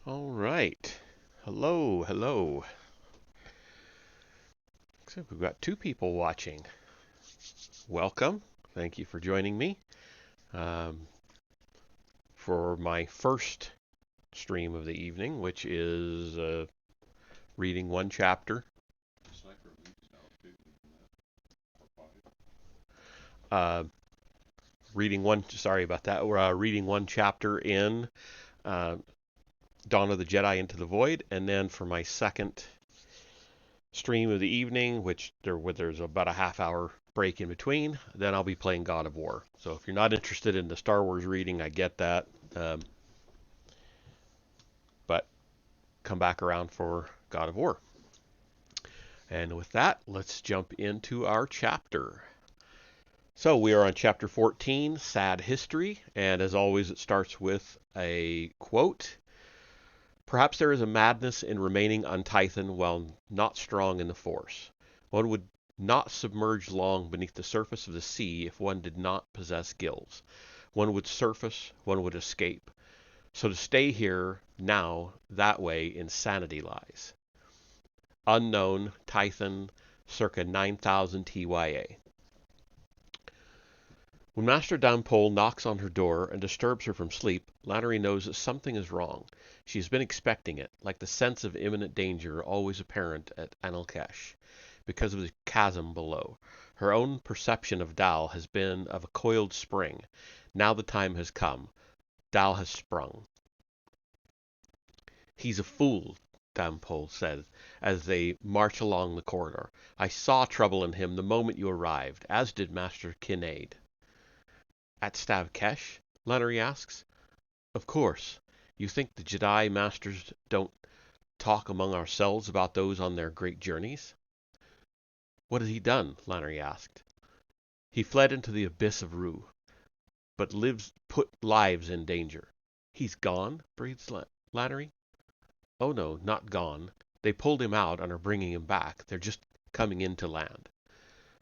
All right. Hello, hello. Looks like we've got two people watching. Welcome. Thank you for joining me um, for my first stream of the evening, which is reading one chapter. Uh, reading one. Sorry about that. We're reading one chapter in uh, Dawn of the Jedi Into the Void, and then for my second stream of the evening, which there's about a half hour break in between, then I'll be playing God of War. So if you're not interested in the Star Wars reading, I get that. But come back around for God of War. And with that, let's jump into our chapter. So we are on chapter 14, Sad History, and as always, it starts with a quote. Perhaps there is a madness in remaining untightened while not strong in the force. One would not submerge long beneath the surface of the sea if one did not possess gills. One would surface, one would escape. So to stay here, now, that way, insanity lies. Unknown, Tython, circa 9000 TYA. When Master Dampole knocks on her door and disturbs her from sleep, Lannery knows that something is wrong. She has been expecting it, like the sense of imminent danger always apparent at Anilkesh, because of the chasm below. Her own perception of Dal has been of a coiled spring. Now the time has come. Dal has sprung. He's a fool, Dampole said, as they march along the corridor. I saw trouble in him the moment you arrived, as did Master Kinnaid. At Stavkesh? Lannery asks. Of course. You think the Jedi Masters don't talk among ourselves about those on their great journeys? What has he done? Lannery asked. He fled into the abyss of Rue, but put lives in danger. He's gone? breathed Lannery. Oh no, not gone. They pulled him out and are bringing him back. They're just coming in to land.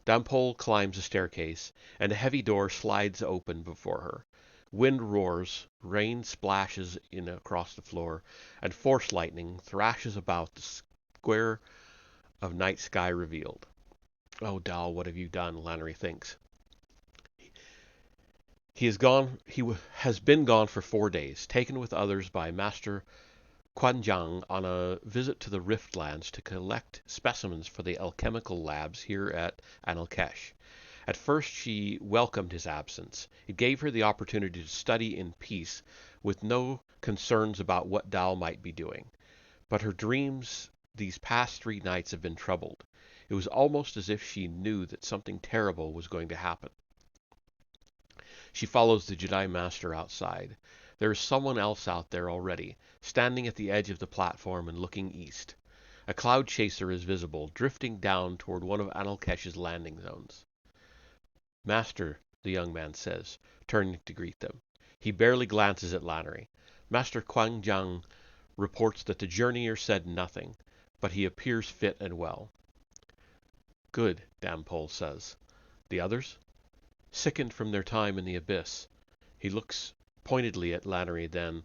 Dampole climbs a staircase, and a heavy door slides open before her. Wind roars, rain splashes in across the floor, and force lightning thrashes about the square of night sky revealed. Oh, Dal, what have you done? Lannery thinks. He has been gone for 4 days, taken with others by Master Quanjiang on a visit to the Riftlands to collect specimens for the alchemical labs here at Anilkesh. At first she welcomed his absence. It gave her the opportunity to study in peace with no concerns about what Dal might be doing. But her dreams these past 3 nights have been troubled. It was almost as if she knew that something terrible was going to happen. She follows the Jedi Master outside. There is someone else out there already, standing at the edge of the platform and looking east. A cloud chaser is visible, drifting down toward one of Anilkesh's landing zones. Master, the young man says, turning to greet them. He barely glances at Lannery. Master Quanjiang reports that the journeyer said nothing, but he appears fit and well. Good, Dampole says. The others? Sickened from their time in the abyss. He looks pointedly at Lannery then.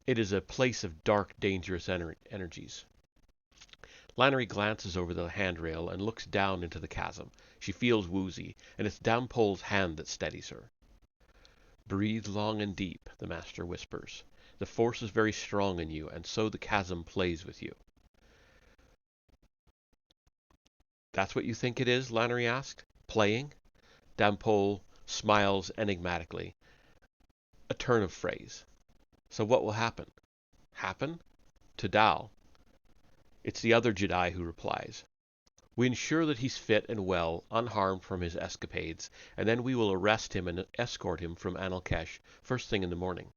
It is a place of dark, dangerous energies. Lannery glances over the handrail and looks down into the chasm. She feels woozy, and it's Dampole's hand that steadies her. Breathe long and deep, the Master whispers. The force is very strong in you, and so the chasm plays with you. That's what you think it is? Lannery asked. Playing? Dampole smiles enigmatically. A turn of phrase. So what will happen? Happen? To Dal. It's the other Jedi who replies. We ensure that he's fit and well, unharmed from his escapades, and then we will arrest him and escort him from Anilkesh first thing in the morning.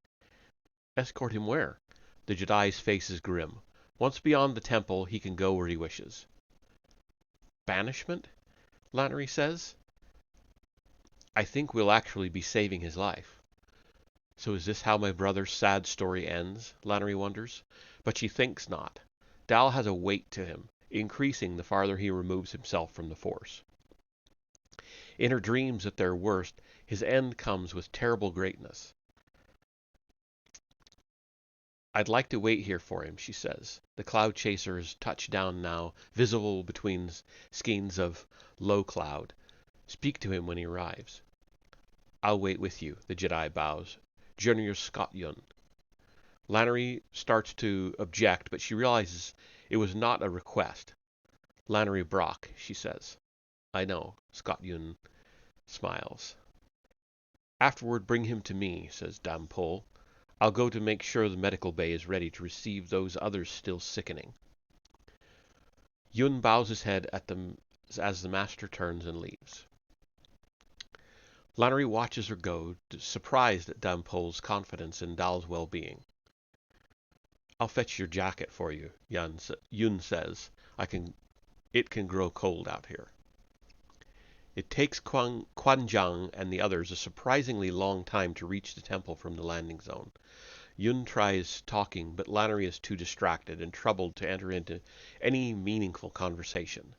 Escort him where? The Jedi's face is grim. Once beyond the temple, he can go where he wishes. Banishment? Lannery says. I think we'll actually be saving his life. So is this how my brother's sad story ends? Lannery wonders. But she thinks not. Dal has a weight to him, increasing the farther he removes himself from the Force. In her dreams at their worst, his end comes with terrible greatness. I'd like to wait here for him, she says. The cloud chaser is touched down now, visible between skeins of low cloud. Speak to him when he arrives. I'll wait with you, the Jedi bows. Junior Scott Yun. Lannery starts to object, but she realizes it was not a request. Lannery Brock, she says. I know, Scott Yun smiles. Afterward, bring him to me, says Dampole. I'll go to make sure the medical bay is ready to receive those others still sickening. Yun bows his head at them as the master turns and leaves. Lannery watches her go, surprised at Dampole's confidence in Dal's well-being. I'll fetch your jacket for you, Yun says. It can grow cold out here. It takes Quan Jiang and the others a surprisingly long time to reach the temple from the landing zone. Yun tries talking, but Lannery is too distracted and troubled to enter into any meaningful conversation.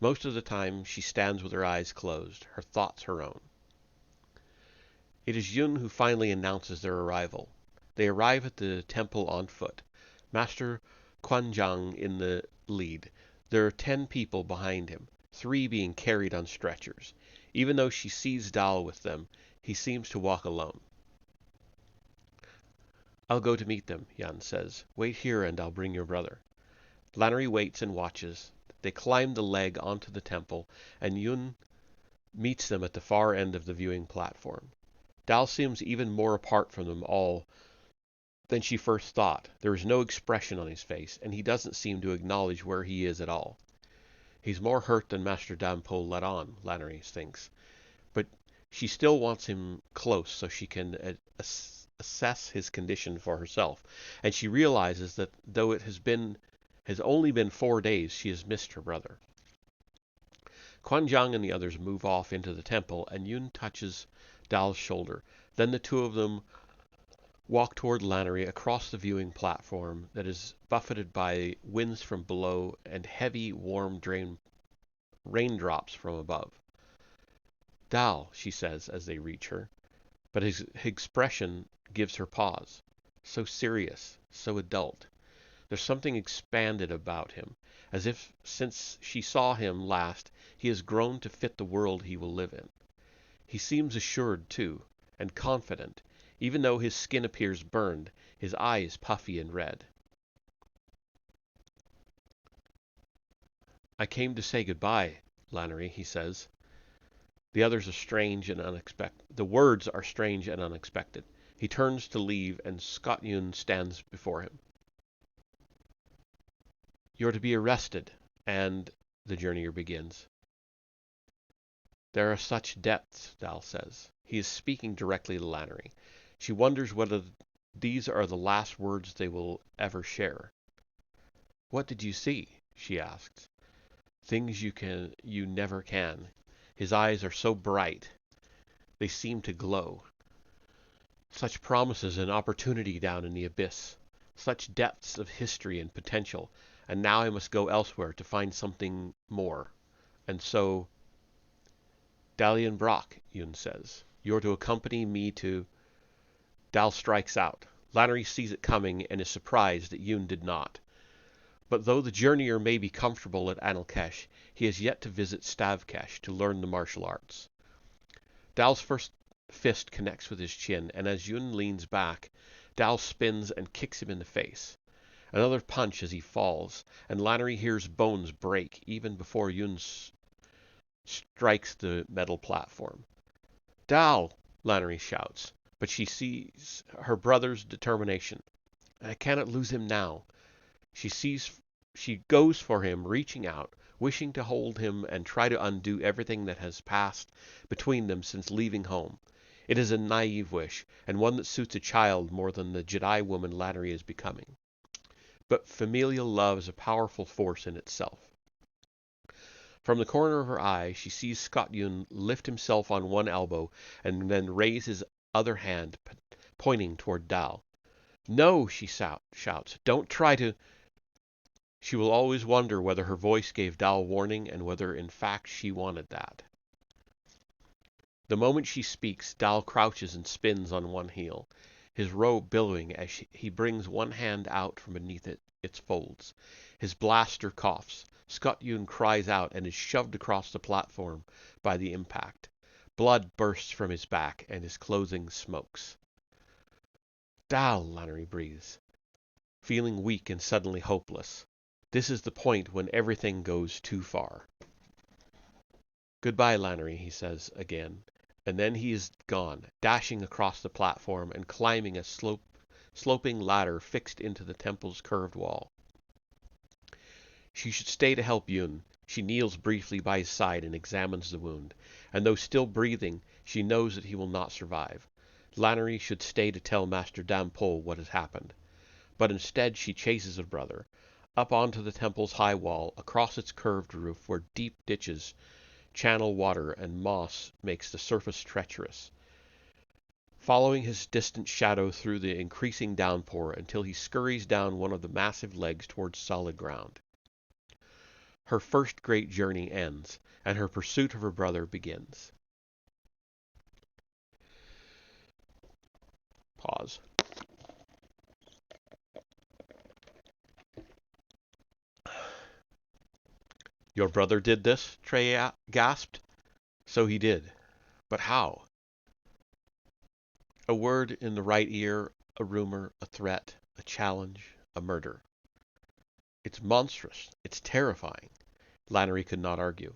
Most of the time, she stands with her eyes closed, her thoughts her own. It is Yun who finally announces their arrival. They arrive at the temple on foot, Master Quan Jiang in the lead. There are 10 people behind him, 3 being carried on stretchers. Even though she sees Dal with them, he seems to walk alone. I'll go to meet them, Yan says. Wait here and I'll bring your brother. Lannery waits and watches. They climb the leg onto the temple, and Yun meets them at the far end of the viewing platform. Dal seems even more apart from them all than she first thought. There is no expression on his face, and he doesn't seem to acknowledge where he is at all. He's more hurt than Master Dampole let on, Lannery thinks. But she still wants him close so she can assess his condition for herself, and she realizes that though it has only been 4 days, she has missed her brother. Quan Jiang and the others move off into the temple, and Yun touches Dal's shoulder. Then the two of them walk toward Lannery across the viewing platform that is buffeted by winds from below and heavy, warm raindrops from above. Dal, she says as they reach her, but his expression gives her pause. So serious, so adult. There's something expanded about him, as if since she saw him last he has grown to fit the world he will live in. He seems assured, too, and confident, even though his skin appears burned, his eyes puffy and red. I came to say goodbye, Lannery, he says. The words are strange and unexpected. He turns to leave, and Scott Yun stands before him. You're to be arrested, and the journeyer begins. There are such depths, Dal says. He is speaking directly to Lannery. She wonders whether these are the last words they will ever share. What did you see? She asks. Things you never can. His eyes are so bright. They seem to glow. Such promises and opportunity down in the abyss. Such depths of history and potential. And now I must go elsewhere to find something more. And so, Dalian Brock, Yun says. You're to accompany me to... Dal strikes out. Lannery sees it coming and is surprised that Yun did not. But though the journeyer may be comfortable at Anilkesh, he has yet to visit Stavkesh to learn the martial arts. Dal's first fist connects with his chin, and as Yun leans back, Dal spins and kicks him in the face. Another punch as he falls, and Lannery hears bones break even before Yun strikes the metal platform. Dal! Lannery shouts, but she sees her brother's determination. I cannot lose him now. She goes for him, reaching out, wishing to hold him and try to undo everything that has passed between them since leaving home. It is a naive wish, and one that suits a child more than the Jedi woman Lannery is becoming. But familial love is a powerful force in itself. From the corner of her eye, she sees Scott Yun lift himself on one elbow and then raise his other hand, pointing toward Dal. No, she shouts. Don't try to... She will always wonder whether her voice gave Dal warning and whether in fact she wanted that. The moment she speaks, Dal crouches and spins on one heel. his robe billowing as he brings one hand out from beneath its folds. His blaster coughs. Scott Yoon cries out and is shoved across the platform by the impact. Blood bursts from his back, and his clothing smokes. Dal, Lannery breathes, feeling weak and suddenly hopeless. This is the point when everything goes too far. Goodbye, Lannery, he says again, and then he is gone, dashing across the platform and climbing a sloping ladder fixed into the temple's curved wall. She should stay to help Yun. She kneels briefly by his side and examines the wound, and though still breathing, she knows that he will not survive. Lannery should stay to tell Master Dampo what has happened. But instead she chases her brother, up onto the temple's high wall, across its curved roof where deep ditches channel water and moss makes the surface treacherous, following his distant shadow through the increasing downpour until he scurries down one of the massive legs towards solid ground. Her first great journey ends, and her pursuit of her brother begins. Pause. Your brother did this? Trey gasped. So he did. But how? A word in the right ear, a rumor, a threat, a challenge, a murder. It's monstrous. It's terrifying. Lannery could not argue.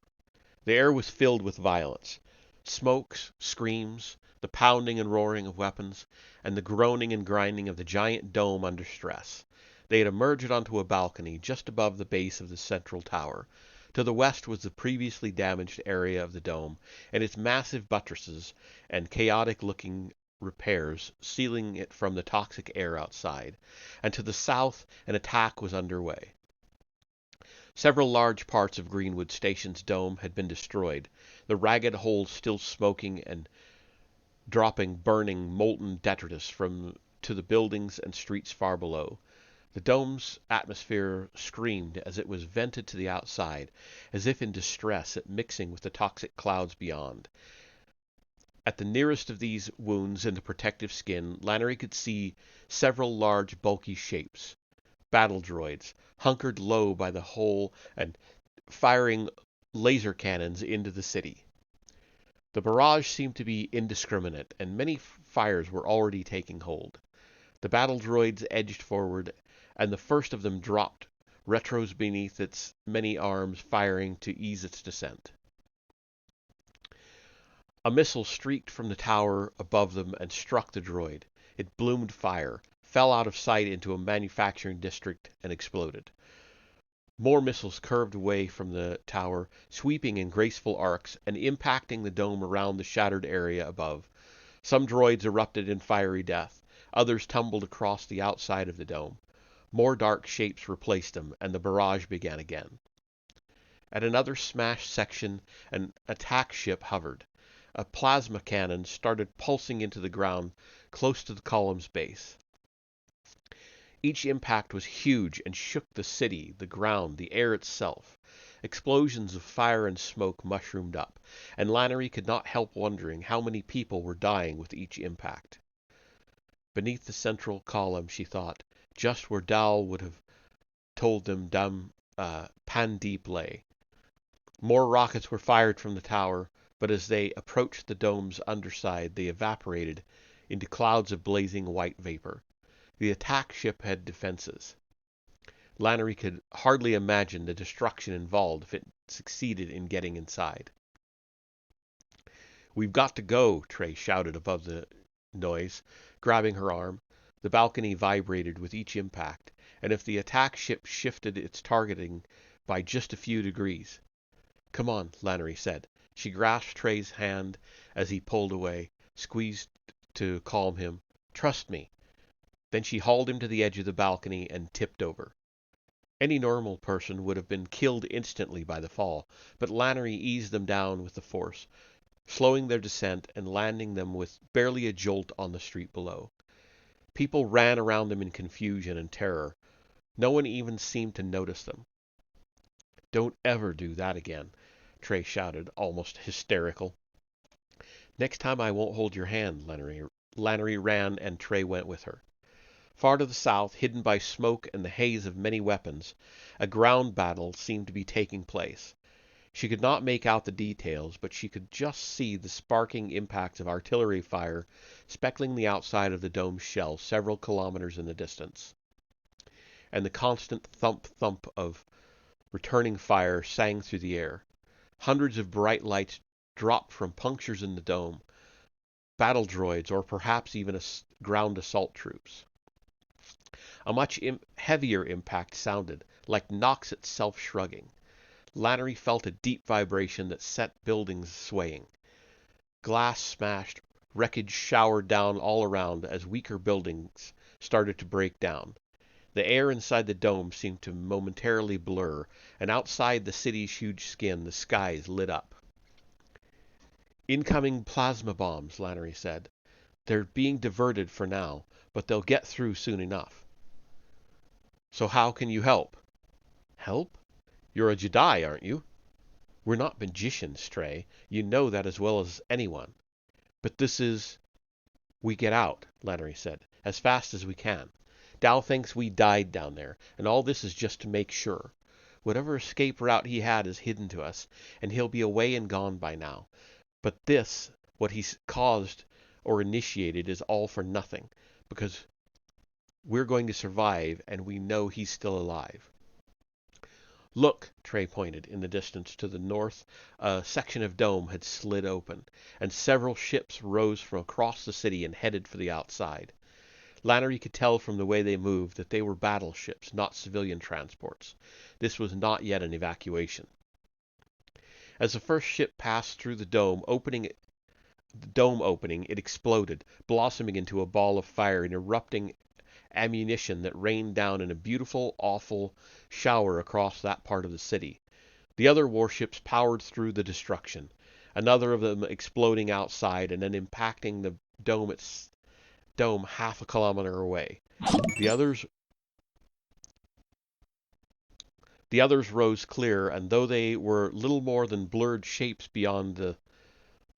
The air was filled with violence. Smokes, screams, the pounding and roaring of weapons, and the groaning and grinding of the giant dome under stress. They had emerged onto a balcony just above the base of the central tower. To the west was the previously damaged area of the dome, and its massive buttresses and chaotic-looking repairs sealing it from the toxic air outside. And to the south, an attack was underway. Several large parts of Greenwood Station's dome had been destroyed, the ragged holes still smoking and dropping burning, molten detritus to the buildings and streets far below. The dome's atmosphere screamed as it was vented to the outside, as if in distress at mixing with the toxic clouds beyond. At the nearest of these wounds in the protective skin, Lannery could see several large, bulky shapes. Battle droids, hunkered low by the hole and firing laser cannons into the city. The barrage seemed to be indiscriminate, and many fires were already taking hold. The battle droids edged forward, and the first of them dropped, retros beneath its many arms firing to ease its descent. A missile streaked from the tower above them and struck the droid. It bloomed fire, fell out of sight into a manufacturing district, and exploded. More missiles curved away from the tower, sweeping in graceful arcs and impacting the dome around the shattered area above. Some droids erupted in fiery death. Others tumbled across the outside of the dome. More dark shapes replaced them, and the barrage began again. At another smashed section, an attack ship hovered. A plasma cannon started pulsing into the ground close to the column's base. Each impact was huge and shook the city, the ground, the air itself. Explosions of fire and smoke mushroomed up, and Lannery could not help wondering how many people were dying with each impact. Beneath the central column, she thought, just where Dal would have told them Pandip lay. More rockets were fired from the tower, but as they approached the dome's underside, they evaporated into clouds of blazing white vapor. The attack ship had defenses. Lannery could hardly imagine the destruction involved if it succeeded in getting inside. "We've got to go," Trey shouted above the noise, grabbing her arm. The balcony vibrated with each impact, and if the attack ship shifted its targeting by just a few degrees. "Come on," Lannery said. She grasped Trey's hand as he pulled away, squeezed to calm him. "Trust me." Then she hauled him to the edge of the balcony and tipped over. Any normal person would have been killed instantly by the fall, but Lannery eased them down with the force, slowing their descent and landing them with barely a jolt on the street below. People ran around them in confusion and terror. No one even seemed to notice them. "Don't ever do that again," Trey shouted, almost hysterical. "Next time I won't hold your hand," Lannery ran and Trey went with her. Far to the south, hidden by smoke and the haze of many weapons, a ground battle seemed to be taking place. She could not make out the details, but she could just see the sparking impacts of artillery fire speckling the outside of the dome's shell several kilometers in the distance. And the constant thump-thump of returning fire sang through the air. Hundreds of bright lights dropped from punctures in the dome, battle droids, or perhaps even ground assault troops. A much heavier impact sounded, like Nox itself shrugging. Lannery felt a deep vibration that set buildings swaying. Glass smashed, wreckage showered down all around as weaker buildings started to break down. The air inside the dome seemed to momentarily blur, and outside the city's huge skin, the skies lit up. "Incoming plasma bombs," Lannery said. "They're being diverted for now, but they'll get through soon enough." "So how can you help?" "Help? You're a Jedi, aren't you?" "We're not magicians, Trey. You know that as well as anyone." "But this is—" "We get out," Lannery said, "as fast as we can. Dal thinks we died down there, and all this is just to make sure. Whatever escape route he had is hidden to us, and he'll be away and gone by now. But this, what he's caused or initiated, is all for nothing, because we're going to survive, and we know he's still alive." "Look," Trey pointed. In the distance to the north, a section of dome had slid open, and several ships rose from across the city and headed for the outside. Lannery could tell from the way they moved that they were battleships, not civilian transports. This was not yet an evacuation. As the first ship passed through the dome opening, it exploded, blossoming into a ball of fire and erupting ammunition that rained down in a beautiful, awful shower across that part of the city. The other warships powered through the destruction, another of them exploding outside and then impacting the dome half a kilometer away. The others rose clear, and though they were little more than blurred shapes beyond the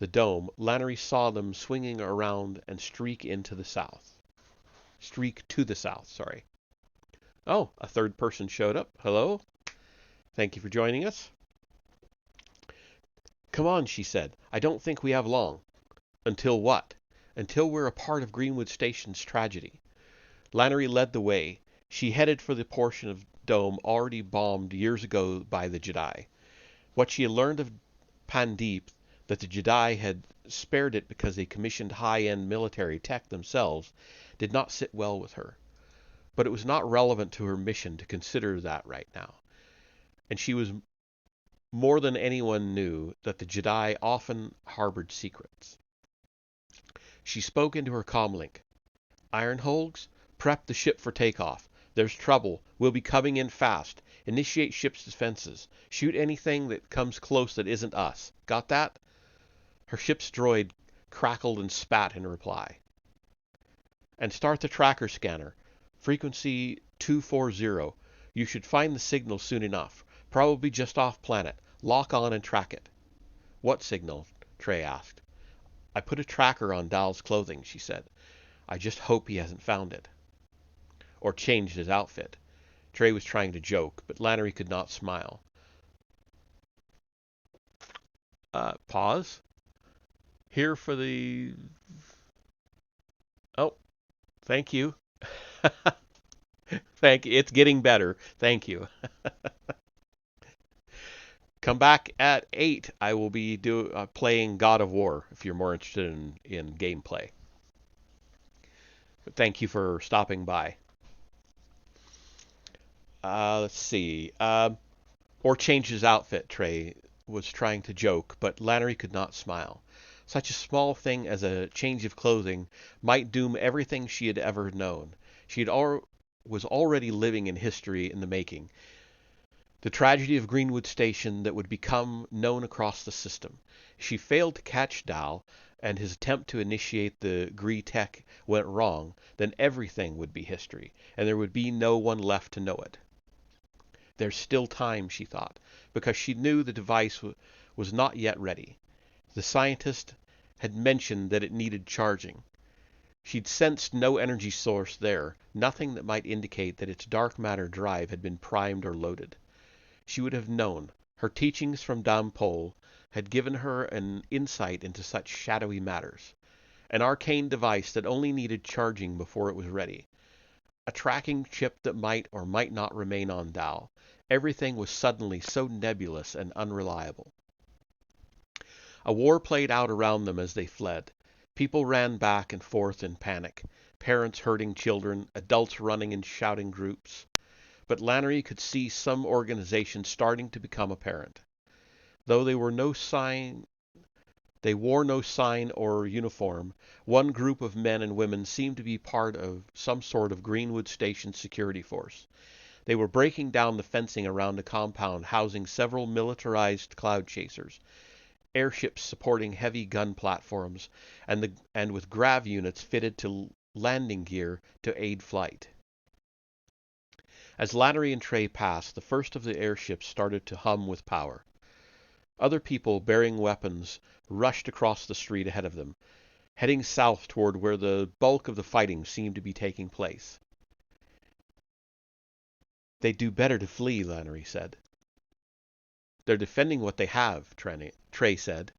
dome, Lannery saw them swinging around and streak to the south, sorry. Oh, a third person showed up. Hello. Thank you for joining us. "Come on," she said. "I don't think we have long." "Until what?" "Until we're a part of Greenwood Station's tragedy." Lannery led the way. She headed for the portion of dome already bombed years ago by the Jedi. What she had learned of Pandip, that the Jedi had spared it because they commissioned high-end military tech themselves, did not sit well with her. But it was not relevant to her mission to consider that right now. And she was more than anyone knew that the Jedi often harbored secrets. She spoke into her comlink. "Ironholds, prep the ship for takeoff. There's trouble. We'll be coming in fast. Initiate ship's defenses. Shoot anything that comes close that isn't us. Got that?" Her ship's droid crackled and spat in reply. "And start the tracker scanner. Frequency 240. You should find the signal soon enough. Probably just off planet. Lock on and track it." "What signal?" Trey asked. "I put a tracker on Dal's clothing," she said. "I just hope he hasn't found it. Or changed his outfit." Trey was trying to joke, but Lannery could not smile. Pause. Here for the... Oh, thank you. Thank you. It's getting better. Thank you. Come back at 8. I will be playing God of War, if you're more interested in gameplay. But thank you for stopping by. Let's see. Or change his outfit, Trey was trying to joke, but Lannery could not smile. Such a small thing as a change of clothing might doom everything she had ever known. She was already living in history in the making. The tragedy of Greenwood Station that would become known across the system. She failed to catch Dal, and his attempt to initiate the Gree tech went wrong, then everything would be history, and there would be no one left to know it. There's still time, she thought, because she knew the device was not yet ready. The scientist had mentioned that it needed charging. She'd sensed no energy source there, nothing that might indicate that its dark matter drive had been primed or loaded. She would have known. Her teachings from Dampol had given her an insight into such shadowy matters. An arcane device that only needed charging before it was ready. A tracking chip that might or might not remain on Tao. Everything was suddenly so nebulous and unreliable. A war played out around them as they fled. People ran back and forth in panic, parents herding children, adults running in shouting groups. But Lannery could see some organization starting to become apparent. Though they wore no sign or uniform, one group of men and women seemed to be part of some sort of Greenwood Station security force. They were breaking down the fencing around a compound housing several militarized cloud chasers, airships supporting heavy gun platforms, and with grav units fitted to landing gear to aid flight. As Lannery and Trey passed, the first of the airships started to hum with power. Other people bearing weapons rushed across the street ahead of them, heading south toward where the bulk of the fighting seemed to be taking place. "They'd do better to flee," Lannery said. "They're defending what they have," Trey said.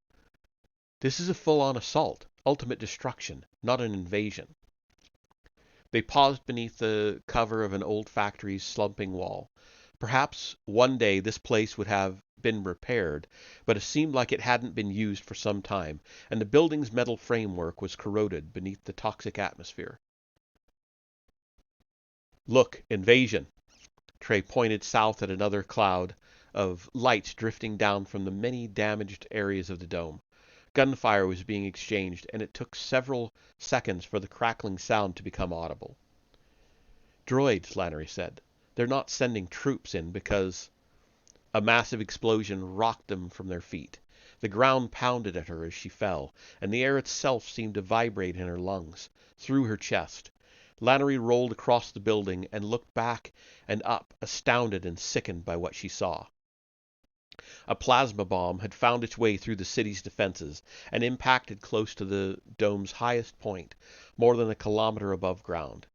"This is a full-on assault, ultimate destruction, not an invasion." They paused beneath the cover of an old factory's slumping wall. Perhaps one day this place would have been repaired, but it seemed like it hadn't been used for some time, and the building's metal framework was corroded beneath the toxic atmosphere. "Look, invasion!" Trey pointed south at another cloud of lights drifting down from the many damaged areas of the dome. Gunfire was being exchanged, and it took several seconds for the crackling sound to become audible. "Droids," Lannery said. "They're not sending troops in because—" A massive explosion rocked them from their feet. The ground pounded at her as she fell, and the air itself seemed to vibrate in her lungs, through her chest. Lannery rolled across the building and looked back and up, astounded and sickened by what she saw. A plasma bomb had found its way through the city's defenses and impacted close to the dome's highest point, more than a kilometer above ground.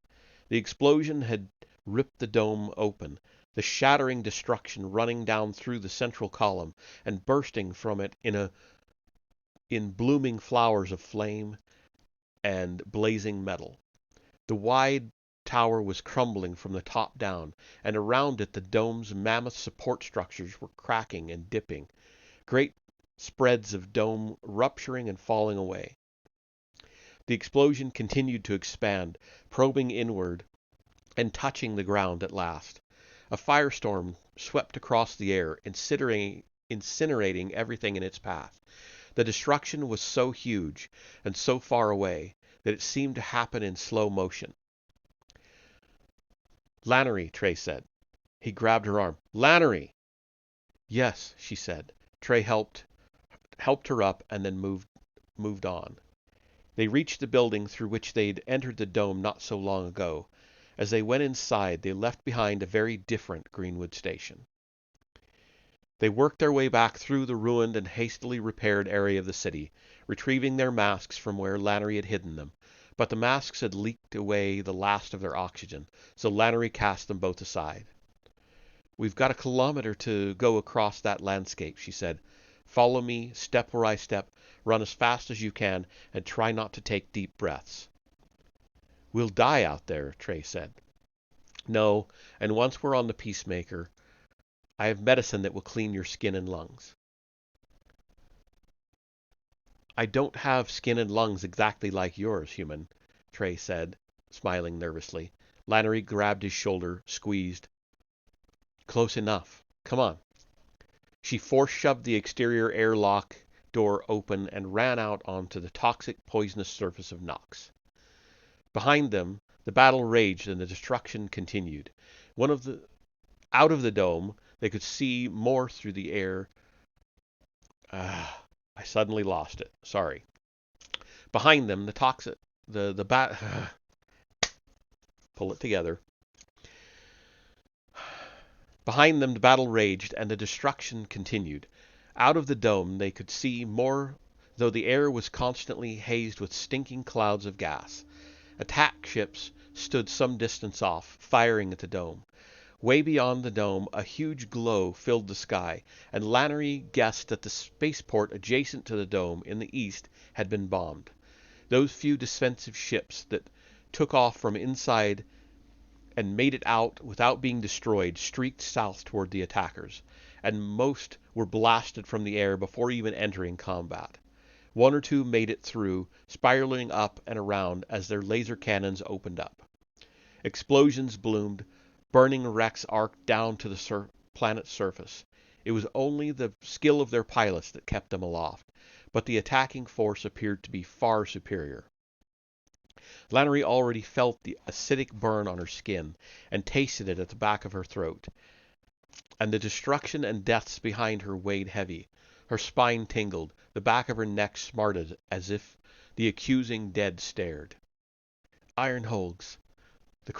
The explosion had ripped the dome open, the shattering destruction running down through the central column and bursting from it in blooming flowers of flame and blazing metal. The wide tower was crumbling from the top down, and around it the dome's mammoth support structures were cracking and dipping, great spreads of dome rupturing and falling away. The explosion continued to expand, probing inward and touching the ground at last. A firestorm swept across the air, incinerating everything in its path. The destruction was so huge and so far away that it seemed to happen in slow motion. "Lannery," Trey said. He grabbed her arm. "Lannery!" "Yes," she said. Trey helped her up and then moved on. They reached the building through which they'd entered the dome not so long ago. As they went inside, they left behind a very different Greenwood Station. They worked their way back through the ruined and hastily repaired area of the city, retrieving their masks from where Lannery had hidden them. But the masks had leaked away the last of their oxygen, so Lannery cast them both aside. "We've got a kilometer to go across that landscape," she said. "Follow me, step where I step, run as fast as you can, and try not to take deep breaths." "We'll die out there," Trey said. "No, and once we're on the Peacemaker, I have medicine that will clean your skin and lungs." "I don't have skin and lungs exactly like yours, human," Trey said, smiling nervously. Lannery grabbed his shoulder, squeezed. "Close enough. Come on." She force-shoved the exterior airlock door open and ran out onto the toxic, poisonous surface of Nox. Behind them, the battle raged and the destruction continued. Out of the dome, they could see more through the air. I suddenly lost it. Sorry. Behind them, pull it together. Behind them, the battle raged and the destruction continued. Out of the dome, they could see more, though the air was constantly hazed with stinking clouds of gas. Attack ships stood some distance off, firing at the dome. Way beyond the dome, a huge glow filled the sky, and Lannery guessed that the spaceport adjacent to the dome in the east had been bombed. Those few defensive ships that took off from inside and made it out without being destroyed streaked south toward the attackers, and most were blasted from the air before even entering combat. One or two made it through, spiraling up and around as their laser cannons opened up. Explosions bloomed, burning wrecks arced down to the planet's surface. It was only the skill of their pilots that kept them aloft, but the attacking force appeared to be far superior. Lannery already felt the acidic burn on her skin and tasted it at the back of her throat, and the destruction and deaths behind her weighed heavy. Her spine tingled, the back of her neck smarted as if the accusing dead stared. Iron Hogs. The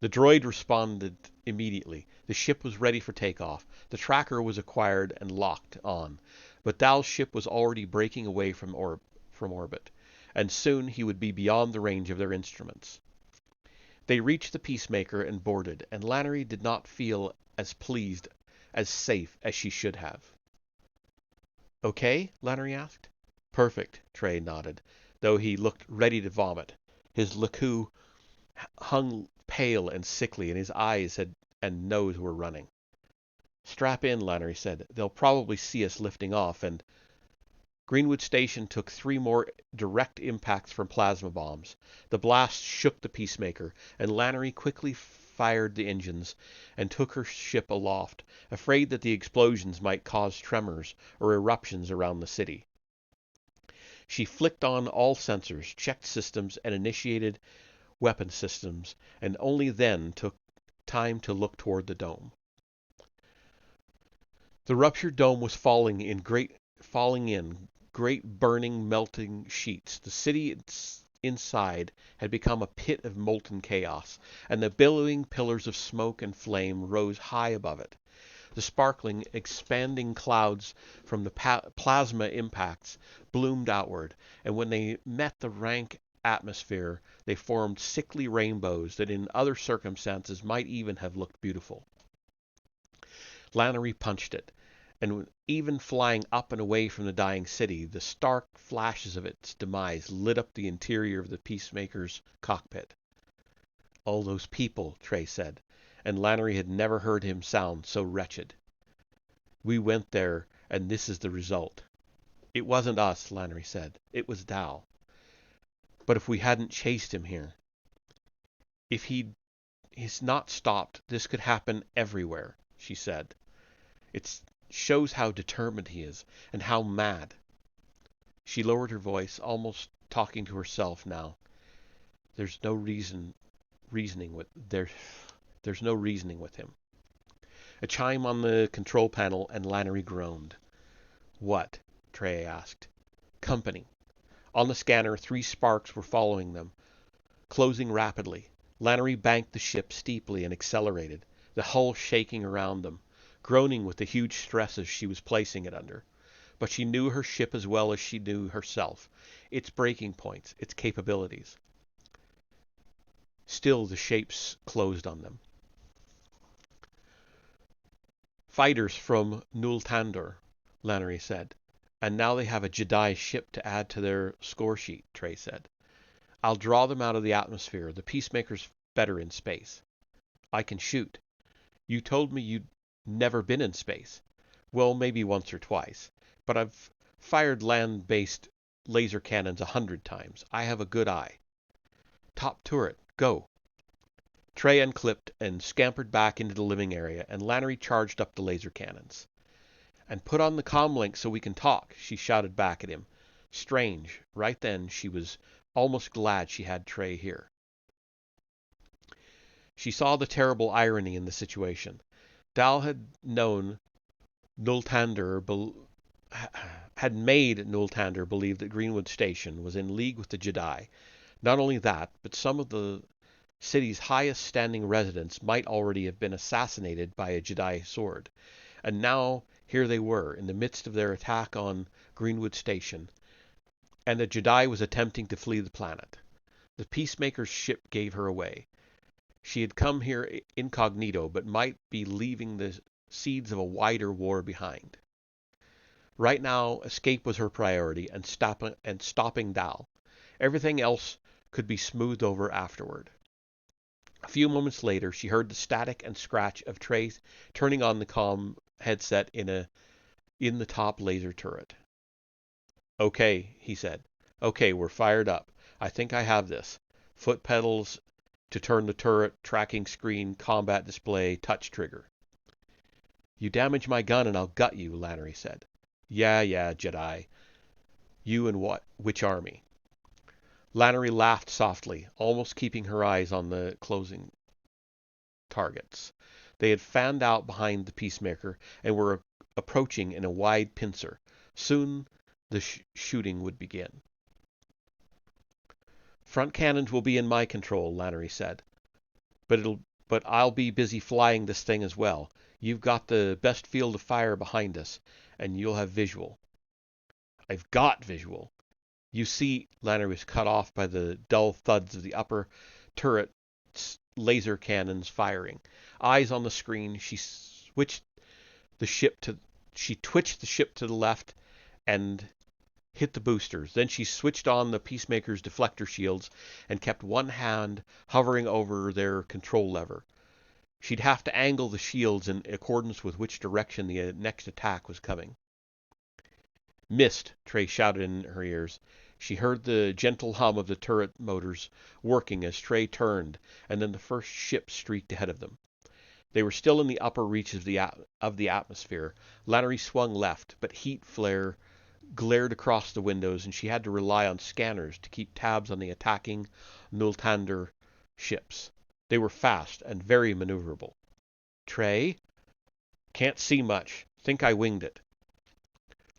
droid responded immediately. The ship was ready for takeoff. The tracker was acquired and locked on, but Dal's ship was already breaking away from orbit, and soon he would be beyond the range of their instruments. They reached the Peacemaker and boarded, and Lannery did not feel as pleased, as safe as she should have. "Okay?" Lannery asked. "Perfect," Trey nodded, though he looked ready to vomit. His laku hung pale and sickly, and his eyes and nose were running. "Strap in," Lannery said. "They'll probably see us lifting off, and—" Greenwood Station took 3 more direct impacts from plasma bombs. The blast shook the Peacemaker, and Lannery quickly fired the engines and took her ship aloft, afraid that the explosions might cause tremors or eruptions around the city. She flicked on all sensors, checked systems, and initiated weapon systems, and only then took time to look toward the dome. The ruptured dome was falling in great burning, melting sheets. The city inside had become a pit of molten chaos, and the billowing pillars of smoke and flame rose high above it. The sparkling, expanding clouds from the plasma impacts bloomed outward, and when they met the rank atmosphere, they formed sickly rainbows that in other circumstances might even have looked beautiful. Lannery punched it, and even flying up and away from the dying city, the stark flashes of its demise lit up the interior of the Peacemaker's cockpit. "All those people," Trey said, and Lannery had never heard him sound so wretched. "We went there, and this is the result." "It wasn't us," Lannery said. "It was Dal. But if we hadn't chased him here, if he's not stopped, this could happen everywhere," she said. "It shows how determined he is, and how mad." She lowered her voice, almost talking to herself now. There's no reasoning with him." A chime on the control panel, and Lannery groaned. "What?" Trey asked. "Company." On the scanner, 3 sparks were following them, closing rapidly. Lannery banked the ship steeply and accelerated, the hull shaking around them, groaning with the huge stresses she was placing it under. But she knew her ship as well as she knew herself, its breaking points, its capabilities. Still the shapes closed on them. "Fighters from Nul Tandur," Lannery said. "And now they have a Jedi ship to add to their score sheet," Trey said. "I'll draw them out of the atmosphere. The Peacemaker's better in space." "I can shoot." "You told me you'd never been in space." "Well, maybe once or twice. But I've fired land-based laser cannons 100 times. I have a good eye." "Top turret, go." Trey unclipped and scampered back into the living area, and Lannery charged up the laser cannons. "And put on the comlink so we can talk," she shouted back at him. Strange, right then she was almost glad she had Trey here. She saw the terrible irony in the situation. Dal had known had made Nul Tandur believe that Greenwood Station was in league with the Jedi. Not only that, but some of the city's highest standing residents might already have been assassinated by a Jedi sword. And now here they were, in the midst of their attack on Greenwood Station, and a Jedi was attempting to flee the planet. The Peacemaker's ship gave her away. She had come here incognito, but might be leaving the seeds of a wider war behind. Right now, escape was her priority, and stopping Dal. Everything else could be smoothed over afterward. A few moments later, she heard the static and scratch of Trey turning on the comm headset in the top laser turret. "Okay," he said. "Okay, we're fired up. I think I have this. Foot pedals to turn the turret, tracking screen, combat display, touch trigger." "You damage my gun and I'll gut you," Lannery said. Yeah, Jedi. You and what? Which army?" Lannery laughed softly, almost keeping her eyes on the closing targets. They had fanned out behind the Peacemaker and were approaching in a wide pincer. Soon the shooting would begin. "Front cannons will be in my control," Lannery said. But I'll be busy flying this thing as well. You've got the best field of fire behind us, and you'll have visual." "I've got visual." "You see," Lannery was cut off by the dull thuds of the upper turret's laser cannons firing. Eyes on the screen, she twitched the ship to the left and hit the boosters. Then she switched on the Peacemaker's deflector shields and kept one hand hovering over their control lever. She'd have to angle the shields in accordance with which direction the next attack was coming. "Missed," Trey shouted in her ears. She heard the gentle hum of the turret motors working as Trey turned, and then the first ship streaked ahead of them. They were still in the upper reaches of the atmosphere. Lannery swung left, but heat flare glared across the windows, and she had to rely on scanners to keep tabs on the attacking Nultander ships. They were fast and very maneuverable. "Trey?" "Can't see much. Think I winged it."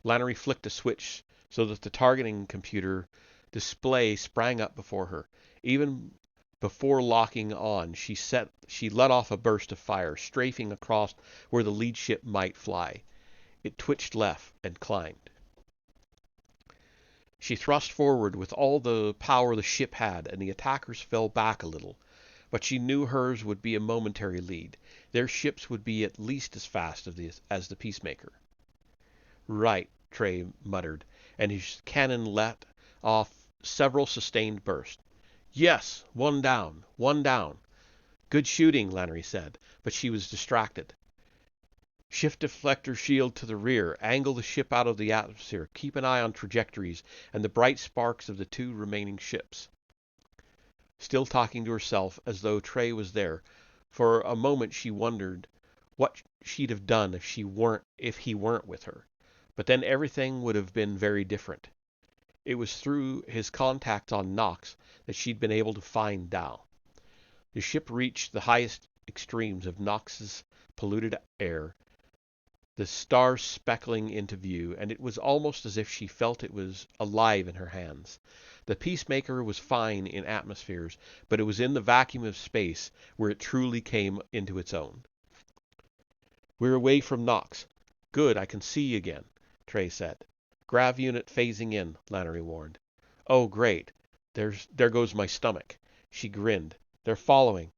Lannery flicked a switch so that the targeting computer display sprang up before her. Even before locking on, she let off a burst of fire, strafing across where the lead ship might fly. It twitched left and climbed. She thrust forward with all the power the ship had, and the attackers fell back a little. But she knew hers would be a momentary lead. Their ships would be at least as fast as the Peacemaker. "Right," Trey muttered, and his cannon let off several sustained bursts. "Yes, one down, one down." "Good shooting," Lannery said, but she was distracted. "Shift deflector shield to the rear. Angle the ship out of the atmosphere. Keep an eye on trajectories and the bright sparks of the two remaining ships." Still talking to herself as though Trey was there, for a moment she wondered what she'd have done if he weren't with her. But then everything would have been very different. It was through his contacts on Nox that she'd been able to find Dal. The ship reached the highest extremes of Nox's polluted air, the stars speckling into view, and it was almost as if she felt it was alive in her hands. The Peacemaker was fine in atmospheres, but it was in the vacuum of space where it truly came into its own. "We're away from Nox. Good, I can see again," Trey said. "Grav unit phasing in," Lannery warned. "Oh, great. There goes my stomach." She grinned. "They're following.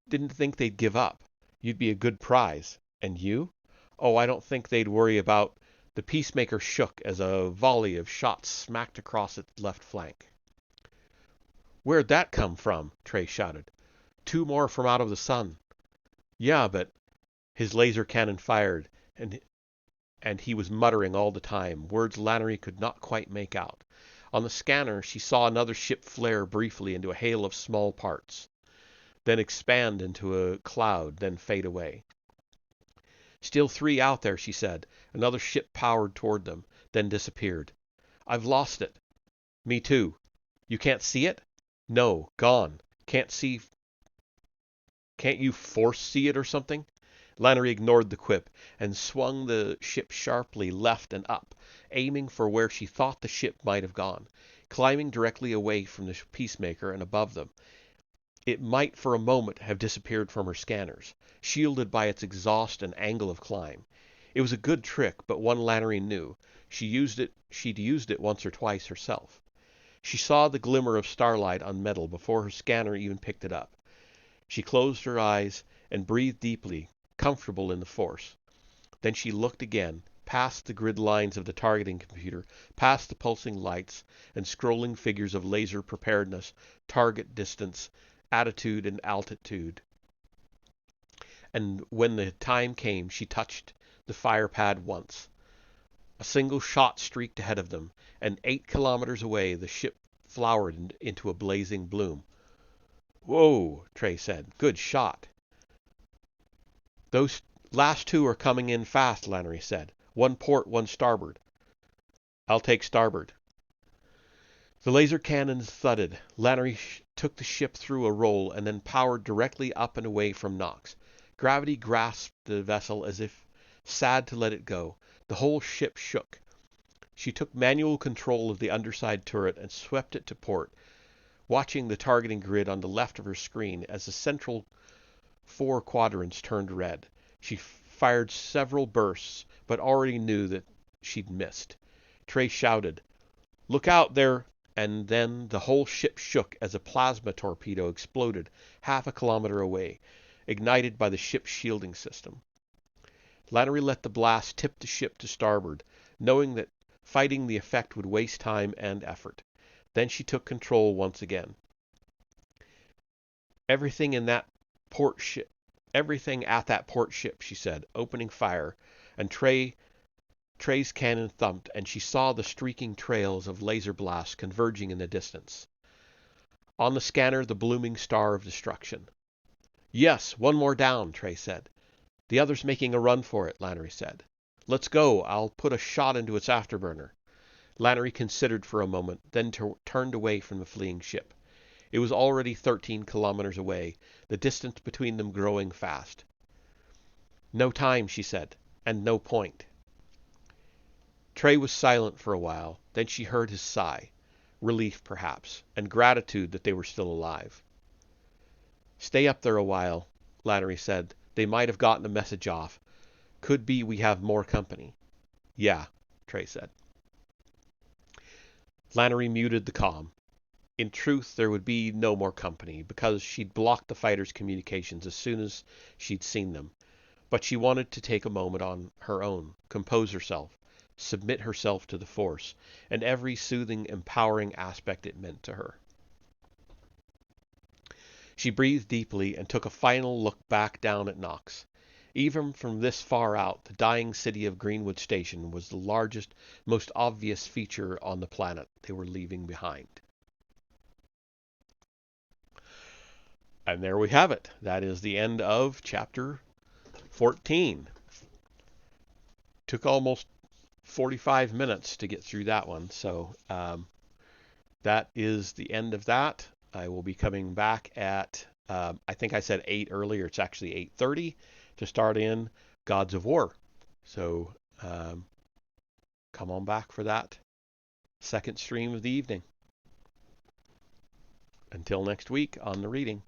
Didn't think they'd give up. You'd be a good prize. And you? Oh, I don't think they'd worry about—" The Peacemaker shook as a volley of shots smacked across its left flank. "Where'd that come from?" Trey shouted. "Two more from out of the sun." "Yeah, but—" His laser cannon fired, and he was muttering all the time, words Lannery could not quite make out. On the scanner, she saw another ship flare briefly into a hail of small parts, then expand into a cloud, then fade away. "Still three out there," she said. Another ship powered toward them, then disappeared. "I've lost it." "Me too." "You can't see it?" "No, gone. Can't you force see it or something?" Lannery ignored the quip and swung the ship sharply left and up, aiming for where she thought the ship might have gone. Climbing directly away from the Peacemaker and above them, it might for a moment have disappeared from her scanners, shielded by its exhaust and angle of climb. It was a good trick, but one Lannery knew. She'd used it once or twice herself. She saw the glimmer of starlight on metal before her scanner even picked it up. She closed her eyes and breathed deeply, comfortable in the Force. Then she looked again, past the grid lines of the targeting computer, past the pulsing lights and scrolling figures of laser preparedness, target distance, attitude and altitude. And when the time came, she touched the fire pad once. A single shot streaked ahead of them, and 8 kilometers away the ship flowered into a blazing bloom. "Whoa," Trey said. "Good shot." "Those last two are coming in fast," Lannery said. "One port, one starboard." "I'll take starboard." The laser cannons thudded. Lannery took the ship through a roll and then powered directly up and away from Nox. Gravity grasped the vessel as if sad to let it go. The whole ship shook. She took manual control of the underside turret and swept it to port, watching the targeting grid on the left of her screen as the central 4 quadrants turned red. She fired several bursts, but already knew that she'd missed. Trey shouted, "Look out there!" And then the whole ship shook as a plasma torpedo exploded half a kilometer away, ignited by the ship's shielding system. Lannery let the blast tip the ship to starboard, knowing that fighting the effect would waste time and effort. Then she took control once again. Everything at that port ship," she said, opening fire, and Trey's cannon thumped, and she saw the streaking trails of laser blasts converging in the distance. On the scanner, the blooming star of destruction. "Yes, one more down," Trey said. "The other's making a run for it," Lannery said. "Let's go. I'll put a shot into its afterburner." Lannery considered for a moment, then turned away from the fleeing ship. It was already 13 kilometers away, the distance between them growing fast. "No time," she said, "and no point." Trey was silent for a while. Then she heard his sigh. Relief, perhaps, and gratitude that they were still alive. "Stay up there a while," Lannery said. "They might have gotten a message off. Could be we have more company." "Yeah," Trey said. Lannery muted the comm. In truth, there would be no more company, because she'd blocked the fighters' communications as soon as she'd seen them. But she wanted to take a moment on her own, compose herself, submit herself to the Force, and every soothing, empowering aspect it meant to her. She breathed deeply and took a final look back down at Nox. Even from this far out, the dying city of Greenwood Station was the largest, most obvious feature on the planet they were leaving behind. And there we have it. That is the end of chapter 14. Took almost 45 minutes to get through that one. So that is the end of that. I will be coming back at, I think I said 8 earlier. It's actually 8:30 to start in Gods of War. So come on back for that second stream of the evening. Until next week on the reading.